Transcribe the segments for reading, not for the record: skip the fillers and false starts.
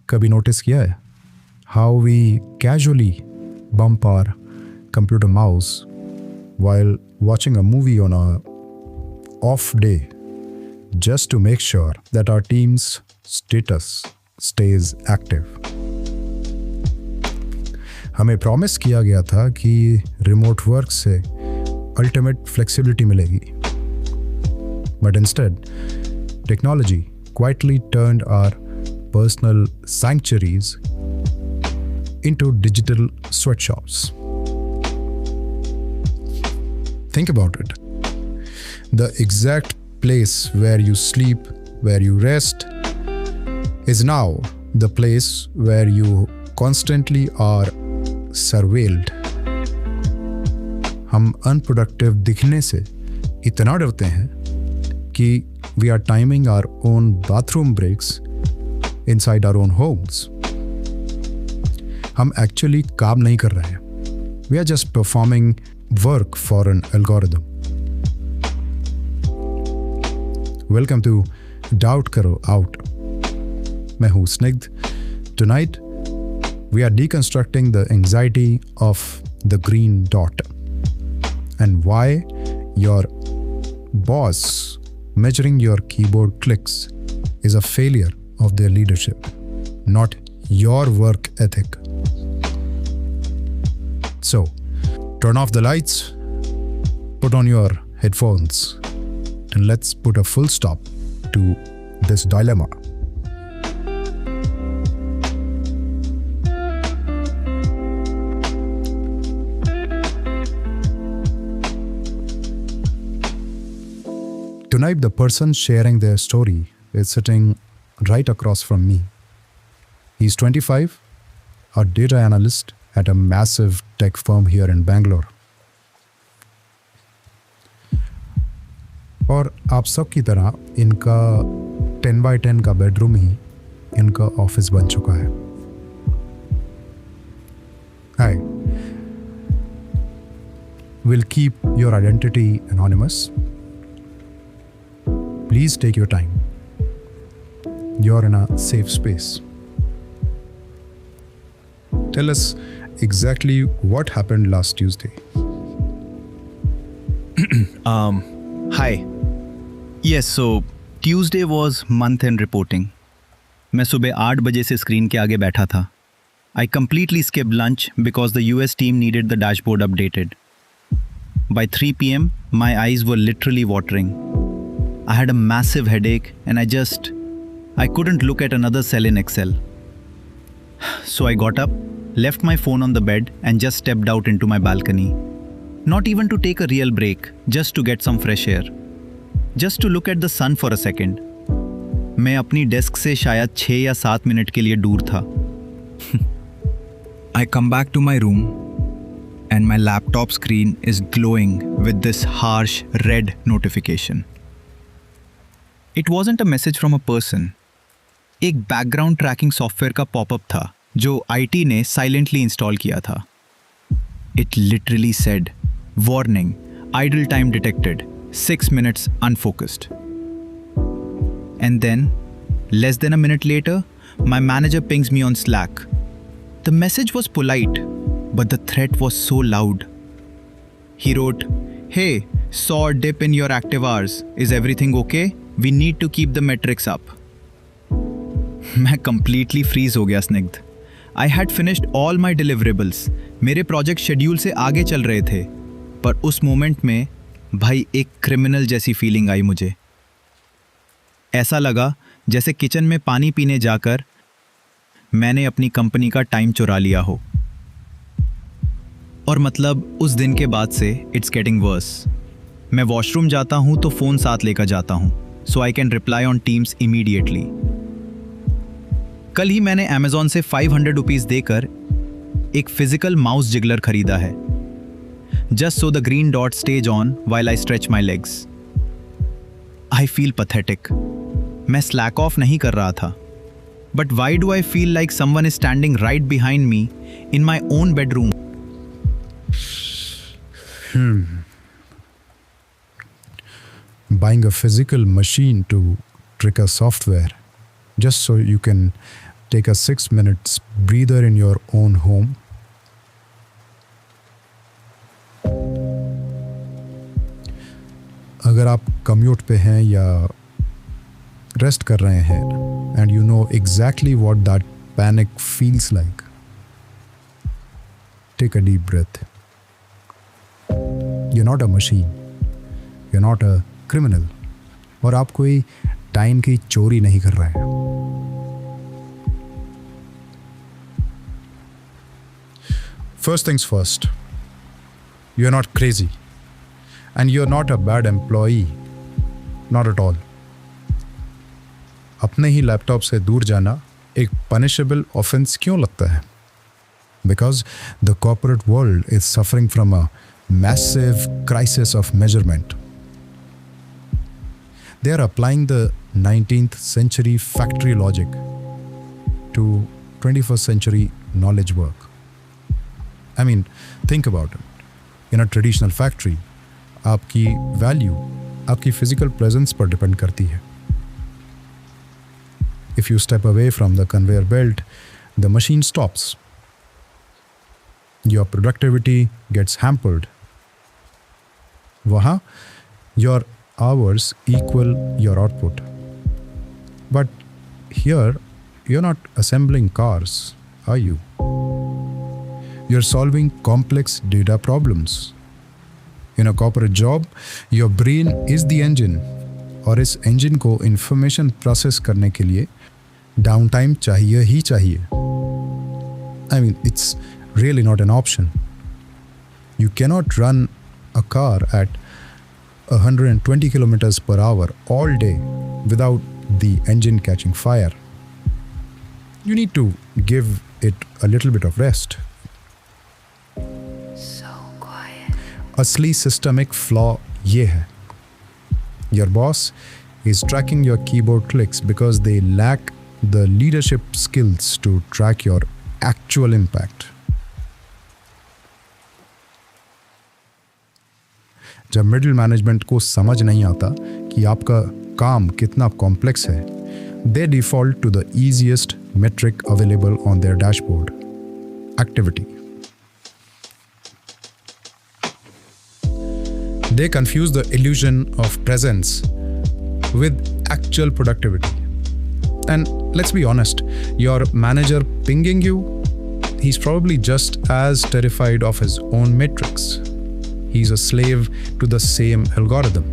कभी नोटिस किया है how we casually bump our computer mouse while watching a movie on a off day just to make sure that our team's status stays active. हमें promise किया गया था कि remote work से ultimate flexibility मिलेगी, but instead technology quietly turned our personal sanctuaries into digital sweatshops. Think about it. The exact place where you sleep, where you rest, is now the place where you constantly are surveilled. हम unproductive दिखने से इतना डरते हैं कि we are timing our own bathroom breaks inside our own homes. हम actually काम नहीं कर रहे हैं. We are just performing work for an algorithm. Welcome to Doubt Karo Out. मैं हूँ स्निग्ध. Tonight we are deconstructing the anxiety of the green dot and why your boss measuring your keyboard clicks is a failure of their leadership, not your work ethic. So, turn off the lights, put on your headphones, and let's put a full stop to this dilemma. Tonight, the person sharing their story is sitting right across from me. He's 25, a data analyst at a massive tech firm here in Bangalore. और आप सब की तरह इनका 10 by 10 का bedroom ही इनका office बन चुका है. Hi. We'll keep your identity anonymous. Please take your time. You're in a safe space. Tell us exactly what happened last Tuesday. Hi. Yes, so Tuesday was month-end reporting. मैं सुबह 8 बजे से screen के आगे बैठा था. I completely skipped lunch because the US team needed the dashboard updated. By 3 p.m., my eyes were literally watering. I had a massive headache and I couldn't look at another cell in Excel. So I got up, left my phone on the bed and just stepped out into my balcony. Not even to take a real break, just to get some fresh air. Just to look at the sun for a second. मैं अपनी desk से शायद 6 या 7 minute के लिए दूर था. I come back to my room and my laptop screen is glowing with this harsh red notification. It wasn't a message from a person. एक बैकग्राउंड ट्रैकिंग सॉफ्टवेयर का पॉपअप था जो IT ने साइलेंटली इंस्टॉल किया था. It literally said, "Warning, idle time detected, 6 minutes unfocused." And then, less than a minute later, my manager pings me on Slack. The message was polite, but the threat was so loud. He wrote, "Hey, saw a dip in your active hours. Is everything okay? We need to keep the metrics up." मैं completely freeze हो गया स्निग्ध. I had finished all my deliverables. मेरे project schedule से आगे चल रहे थे. पर उस मोमेंट में भाई एक क्रिमिनल जैसी फीलिंग आई मुझे. ऐसा लगा जैसे किचन में पानी पीने जाकर मैंने अपनी कंपनी का टाइम चुरा लिया हो. और मतलब उस दिन के बाद से इट्स गेटिंग वर्स. मैं वॉशरूम जाता हूँ तो फ़ोन साथ लेकर जाता हूँ so I can reply on Teams immediately. कल ही मैंने अमेजॉन से 500 रुपीज़ देकर एक फिजिकल माउस जिगलर खरीदा है. Just so the green dot stage on while I stretch my legs. I feel pathetic. मैं स्लैक ऑफ नहीं कर रहा था. But why do I feel like someone is standing right behind me in my own bedroom? Buying a physical machine to trick a software just so you can take a 6 minutes breather in your own home. अगर आप commute पे हैं या rest कर रहे हैं and you know exactly what that panic feels like, take a deep breath. You're not a machine. You're not a criminal. और आप कोई टाइम की चोरी नहीं कर रहे हैं. First things first, you're not crazy. And you're not a bad employee. Not at all. अपने ही लैपटॉप से दूर जाना एक punishable offense क्यों लगता है? Because the corporate world is suffering from a massive crisis of measurement. They are applying the 19th century factory logic to 21st century knowledge work. I mean, think about it. In a traditional factory, आपकी value आपकी physical presence पर depend करती है. If you step away from the conveyor belt, the machine stops. Your productivity gets hampered. वहाँ your hours equal your output. But here you are not assembling cars, are you? You are solving complex data problems. In a corporate job, your brain is the engine, और इस engine को information process करने के लिए downtime चाहिए ही चाहिए. I mean, it's really not an option. You cannot run a car at 120 kilometers per hour all day without the engine catching fire. You need to give it a little bit of rest. असली systemic flaw ये है. Your boss is tracking your keyboard clicks because they lack the leadership skills to track your actual impact. जब middle management को समझ नहीं आता कि आपका काम कितना कॉम्प्लेक्स है, they default to the easiest metric available on their dashboard, activity. They confuse the illusion of presence with actual productivity. And let's be honest, your manager pinging you, he's probably just as terrified of his own metrics. He's a slave to the same algorithm.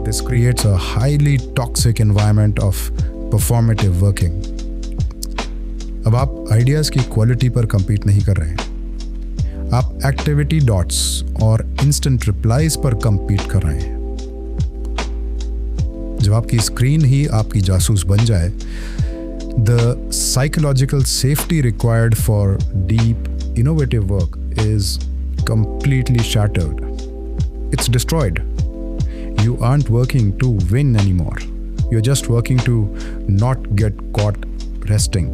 This creates a highly toxic environment of performative working. अब आप ideas की quality पर compete नहीं कर रहे हैं. आप activity dots और इंस्टेंट रिप्लाईज पर compete कर रहे हैं. जब आपकी स्क्रीन ही आपकी जासूस बन जाए, the psychological safety required for deep innovative work is completely shattered. It's destroyed. You aren't working to win anymore. You're just working to not get caught resting.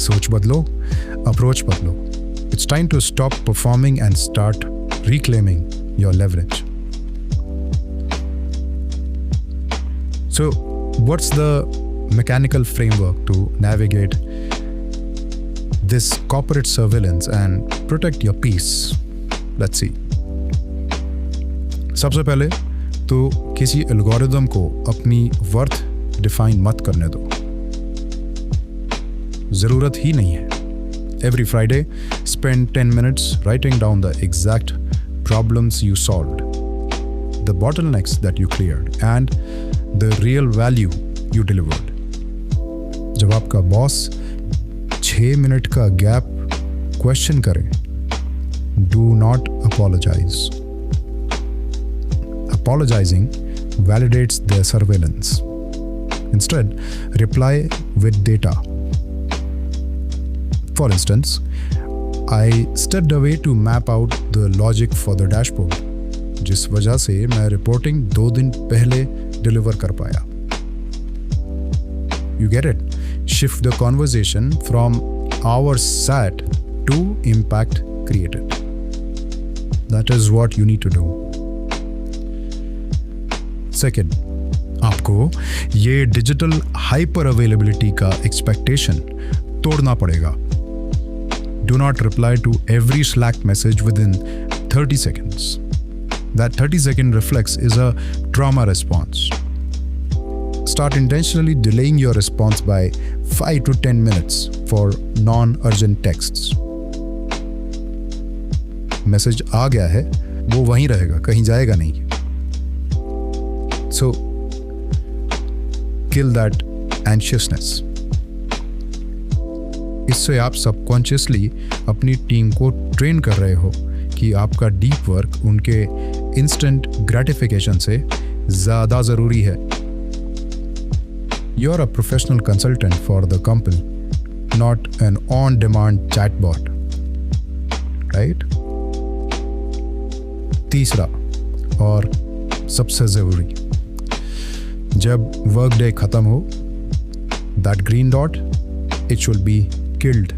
सोच बदलो, अप्रोच बदलो. It's time to stop performing and start reclaiming your leverage. So, what's the mechanical framework to navigate this corporate surveillance and protect your peace? Let's see. सबसे पहले तो किसी algorithm को अपनी worth define मत करने दो. ज़रूरत ही नहीं है. Every Friday, spend 10 minutes writing down the exact problems you solved, the bottlenecks that you cleared, and the real value you delivered. जब आपका बॉस 6 मिनट का गैप क्वेश्चन करे, do not apologize. Apologizing validates their surveillance. Instead, reply with data. For instance, I stepped away to map out the logic for the dashboard, जिस वजह से मैं reporting 2 दिन पहले डिलीवर कर पाया. You get it? Shift the conversation from hours sat to impact created. That is what you need to do. Second, आपको ये डिजिटल हाइपर अवेलेबिलिटी का एक्सपेक्टेशन तोड़ना पड़ेगा. Do not reply to every Slack message within 30 seconds. That 30-second reflex is a trauma response. Start intentionally delaying your response by 5 to 10 minutes for non-urgent texts. Message आ गया है, वो वहीं रहेगा, कहीं जाएगा नहीं. So, kill that anxiousness. इससे आप सबकॉन्शियसली अपनी टीम को ट्रेन कर रहे हो कि आपका डीप वर्क उनके इंस्टेंट ग्रेटिफिकेशन से ज़्यादा ज़रूरी है. You are a professional consultant for the company, not an on demand chatbot, right? तीसरा और सबसे ज़रूरी, जब वर्क डे ख़त्म हो, that green dot, it should be killed.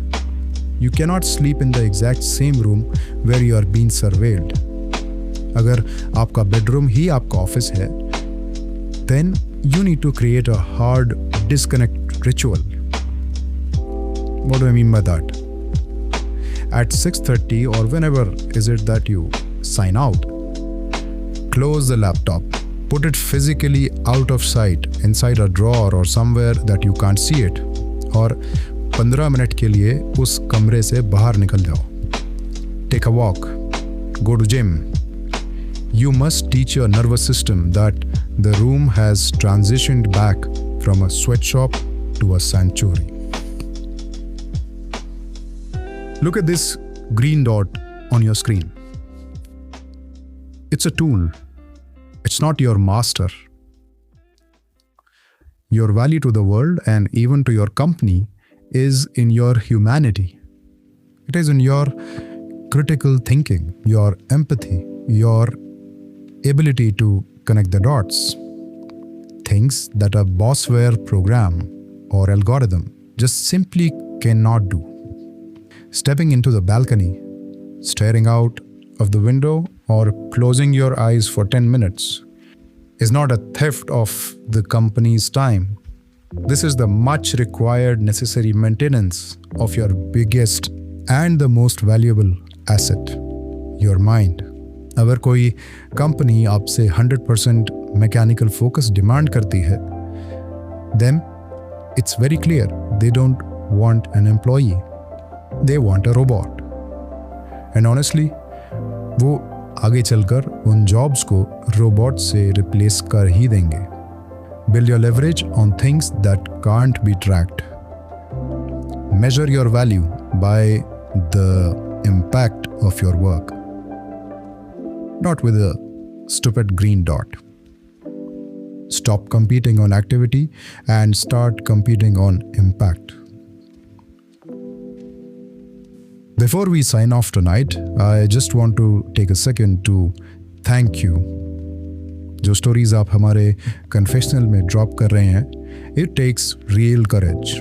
You cannot sleep in the exact same room where you are being surveilled. अगर आपका bedroom ही आपका ऑफिस है, then you need to create a hard disconnect ritual. What do I mean by that? At 6:30 or whenever is it that you sign out, close the laptop, put it physically out of sight inside a drawer or somewhere that you can't see it. और 15 minute के लिए उस कमरे से बाहर निकल जाओ. Take a walk, go to gym. You must teach your nervous system that the room has transitioned back from a sweat shop to a sanctuary. Look at this green dot on your screen. It's a tool, it's not your master. Your value to the world and even to your company is in your humanity. It is in your critical thinking, your empathy, your ability to connect the dots. Things that a bossware program or algorithm just simply cannot do. Stepping into the balcony, staring out of the window, or closing your eyes for 10 minutes is not a theft of the company's time. This is the much required necessary maintenance of your biggest and the most valuable asset, your mind. अगर कोई company आपसे 100% mechanical focus demand करती है, then it's very clear they don't want an employee, they want a robot. And honestly, वो आगे चलकर उन jobs को रोबोट से रिप्लेस कर ही देंगे. Build your leverage on things that can't be tracked. Measure your value by the impact of your work, not with a stupid green dot. Stop competing on activity and start competing on impact. Before we sign off tonight, I just want to take a second to thank you. जो stories आप हमारे confessional में drop कर रहे हैं, it takes real courage.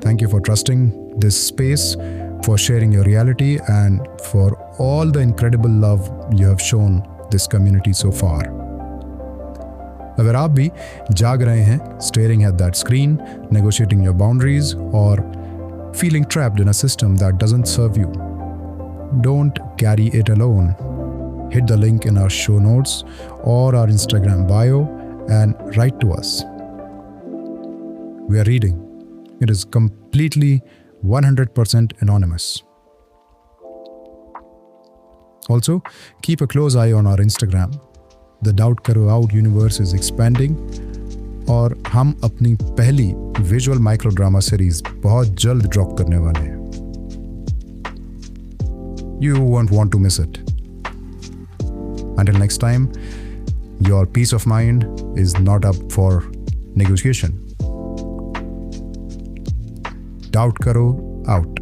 Thank you for trusting this space, for sharing your reality, and for all the incredible love you have shown this community so far. अगर आप भी जाग रहे हैं, staring at that screen, negotiating your boundaries, or feeling trapped in a system that doesn't serve you, don't carry it alone. Hit the link in our show notes or our Instagram bio and write to us. We are reading. It is completely 100% anonymous. Also, keep a close eye on our Instagram. The Doubt Karo Out universe is expanding. और हम अपनी पहली visual micro drama series बहुत जल्द drop करने वाले हैं. You won't want to miss it. Until next time, your peace of mind is not up for negotiation. Doubt Karo out.